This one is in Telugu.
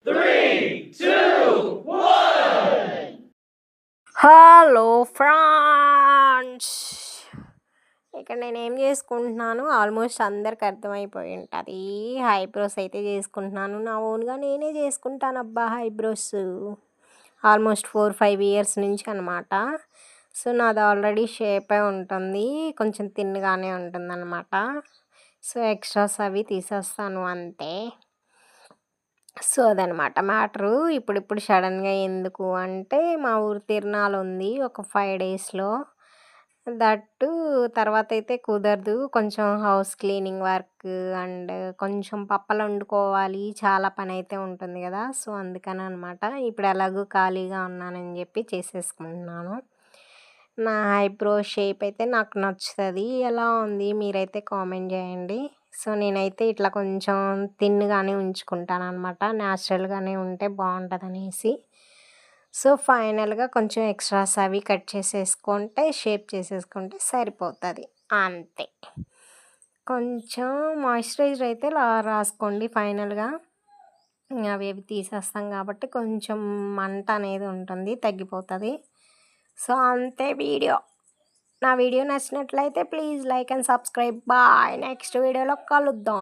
3, 2, 1. హలో ఫ్రెండ్స్, ఇక్కడ నేనేం చేసుకుంటున్నాను ఆల్మోస్ట్ అందరికి అర్థమైపోయి ఉంటుంది. ఐబ్రోస్ అయితే చేసుకుంటున్నాను. నా ఓన్గా నేనే చేసుకుంటాను అబ్బా ఐబ్రోస్. ఆల్మోస్ట్ 4-5 ఇయర్స్ నుంచి అనమాట. సో నాది ఆల్రెడీ షేపే ఉంటుంది, కొంచెం తిన్నగానే ఉంటుంది అనమాట. సో ఎక్స్ట్రాస్ అవి తీసేస్తాను అంతే. సో అదనమాట మ్యాటరు. ఇప్పుడు సడన్గా ఎందుకు అంటే, మా ఊరు తిరునాళ్ళు ఉంది ఒక 5 డేస్లో. దట్టు తర్వాత అయితే కుదరదు. కొంచెం హౌస్ క్లీనింగ్ వర్క్ అండ్ కొంచెం పప్పలు వండుకోవాలి, చాలా పని అయితే ఉంటుంది కదా. సో అందుకని అనమాట ఇప్పుడు ఎలాగో ఖాళీగా ఉన్నానని చెప్పి చేసేసుకుంటున్నాను. నా ఐబ్రో షేప్ అయితే నాకు నచ్చుతుంది. ఎలా ఉంది మీరైతే కామెంట్ చేయండి. సో నేనైతే ఇట్లా కొంచెం థిన్‌గానే ఉంచుకుంటాననమాట. న్యాచురల్‌గానే ఉంటే బాగుంటుందనేసి. సో ఫైనల్‌గా కొంచెం ఎక్స్ట్రాస్ అవి కట్ చేసేసుకుంటే, షేప్ చేసేసుకుంటే సరిపోతుంది అంతే. కొంచెం మాయిశ్చరైజర్ అయితే రాసుకోండి ఫైనల్‌గా. అవి తీసేస్తాం కాబట్టి కొంచెం మంట అనేది ఉంటుంది, తగ్గిపోతుంది. సో అంతే వీడియో. నా వీడియో నచ్చినట్లయితే please like and subscribe. Bye. Next వీడియోలో కలుద్దాం.